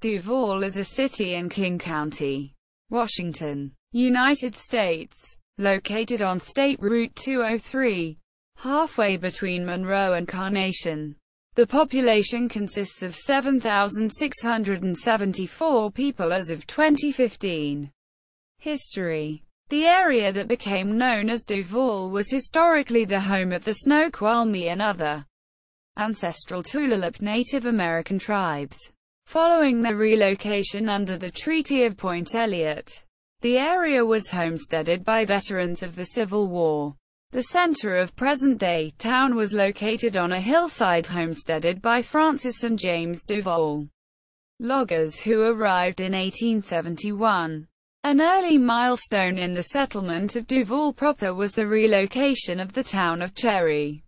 Duvall is a city in King County, Washington, United States, located on State Route 203, halfway between Monroe and Carnation. The population consists of 7,674 people as of 2015. History. The area that became known as Duvall was historically the home of the Snoqualmie and other ancestral Tulalip Native American tribes. Following their relocation under the Treaty of Point Elliott, the area was homesteaded by veterans of the Civil War. The center of present-day town was located on a hillside homesteaded by Francis and James Duvall, loggers who arrived in 1871. An early milestone in the settlement of Duvall proper was the relocation of the town of Cherry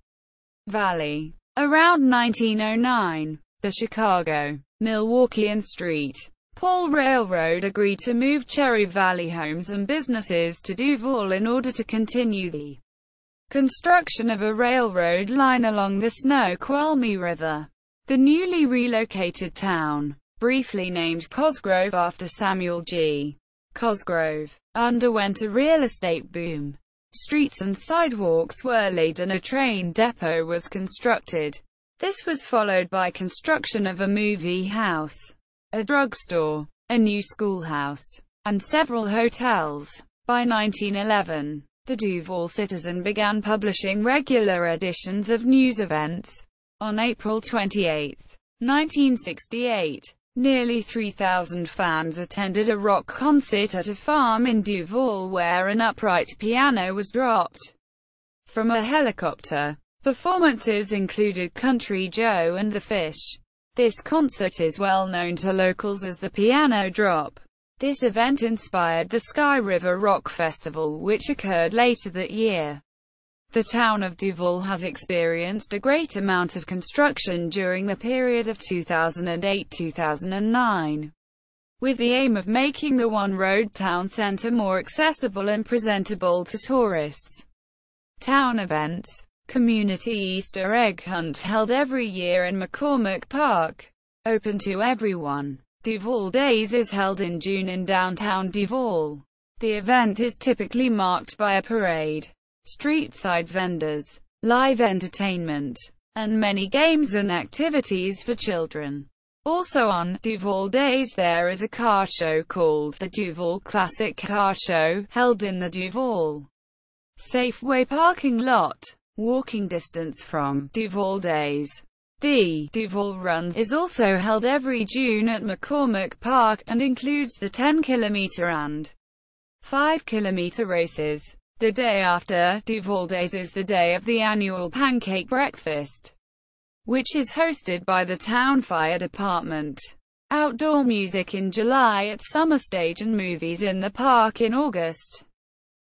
Valley. Around 1909, the Chicago, Milwaukee and St. Paul Railroad agreed to move Cherry Valley homes and businesses to Duvall in order to continue the construction of a railroad line along the Snoqualmie River. The newly relocated town, briefly named Cosgrove after Samuel G. Cosgrove, underwent a real estate boom. Streets and sidewalks were laid and a train depot was constructed. This was followed by construction of a movie house, a drugstore, a new schoolhouse, and several hotels. By 1911, the Duvall Citizen began publishing regular editions of news events. On April 28, 1968, nearly 3,000 fans attended a rock concert at a farm in Duvall where an upright piano was dropped from a helicopter. Performances included Country Joe and the Fish. This concert is well known to locals as the Piano Drop. This event inspired the Sky River Rock Festival, which occurred later that year. The town of Duvall has experienced a great amount of construction during the period of 2008-2009, with the aim of making the one-road town center more accessible and presentable to tourists. Town events. Community Easter egg hunt held every year in McCormick Park. Open to everyone. Duvall Days is held in June in downtown Duvall. The event is typically marked by a parade, street-side vendors, live entertainment, and many games and activities for children. Also on Duvall Days there is a car show called the Duvall Classic Car Show, held in the Duvall Safeway parking lot. Walking distance from Duvall Days. The Duvall Runs is also held every June at McCormick Park, and includes the 10-kilometer and 5-kilometer races. The day after Duvall Days is the day of the annual Pancake Breakfast, which is hosted by the Town Fire Department. Outdoor music in July at Summer Stage and movies in the park in August.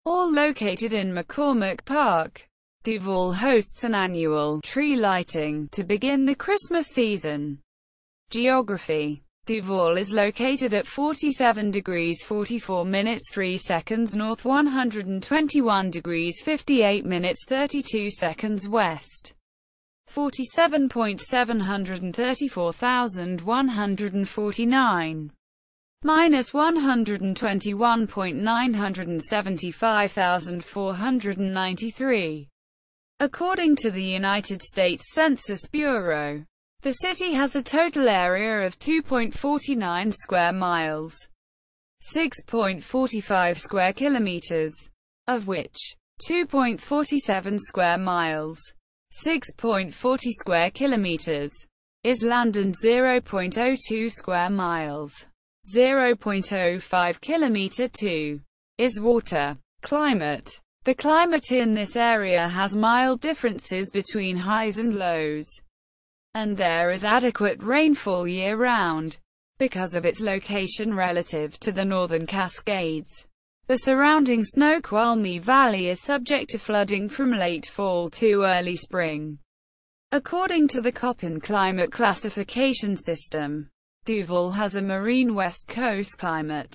All located in McCormick Park. Duvall hosts an annual tree lighting to begin the Christmas season. Geography. Duvall is located at 47 degrees 44 minutes 3 seconds north, 121 degrees 58 minutes 32 seconds west, 47.734,149, minus 121.975,493. According to the United States Census Bureau, the city has a total area of 2.49 square miles, 6.45 square kilometers, of which 2.47 square miles, 6.40 square kilometers, is land and 0.02 square miles, 0.05 kilometer 2, is water. Climate. The climate in this area has mild differences between highs and lows, and there is adequate rainfall year-round. Because of its location relative to the northern Cascades, the surrounding Snoqualmie Valley is subject to flooding from late fall to early spring. According to the Köppen climate classification system, Duvall has a marine West Coast climate,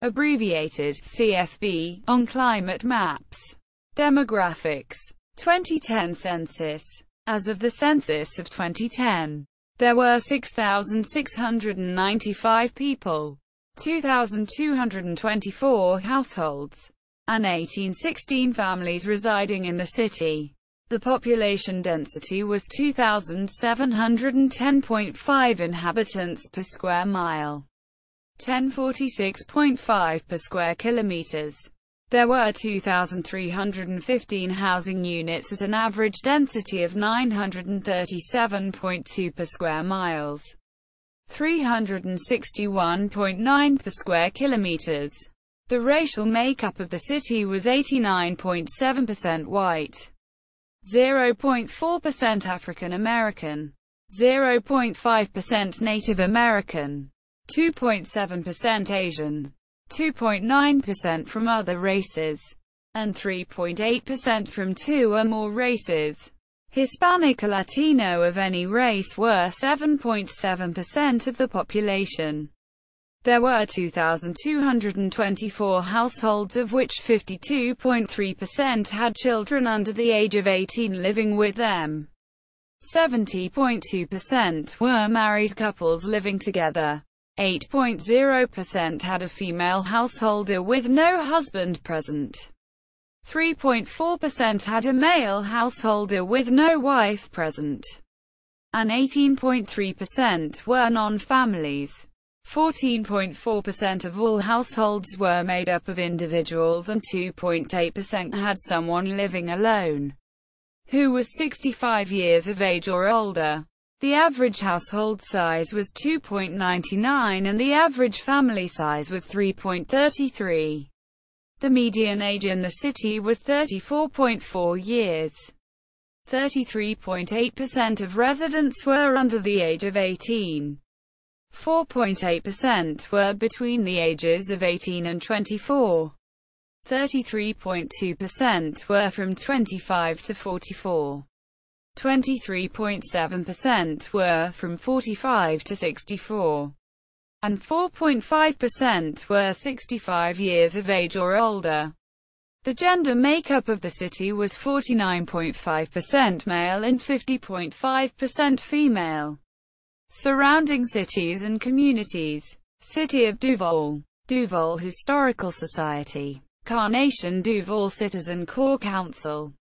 abbreviated CFB, on climate maps. Demographics. 2010 census. As of the census of 2010, There were 6,695 people, 2,224 households, and 1816 families residing in the city. The population density was 2,710.5 inhabitants per square mile, 1046.5 per square kilometers. There were 2,315 housing units at an average density of 937.2 per square miles, 361.9 per square kilometers. The racial makeup of the city was 89.7% white, 0.4% African American, 0.5% Native American, 2.7% Asian, 2.9% from other races, and 3.8% from two or more races. Hispanic or Latino of any race were 7.7% of the population. There were 2,224 households, of which 52.3% had children under the age of 18 living with them. 70.2% were married couples living together. 8.0% had a female householder with no husband present. 3.4% had a male householder with no wife present. And 18.3% were non-families. 14.4% of all households were made up of individuals, and 2.8% had someone living alone who was 65 years of age or older. The average household size was 2.99 and the average family size was 3.33. The median age in the city was 34.4 years. 33.8% of residents were under the age of 18. 4.8% were between the ages of 18 and 24. 33.2% were from 25 to 44. 23.7% were from 45 to 64. And 4.5% were 65 years of age or older. The gender makeup of the city was 49.5% male and 50.5% female. Surrounding cities and communities. City of Duvall. Duvall Historical Society. Carnation Duvall Citizen Corps Council.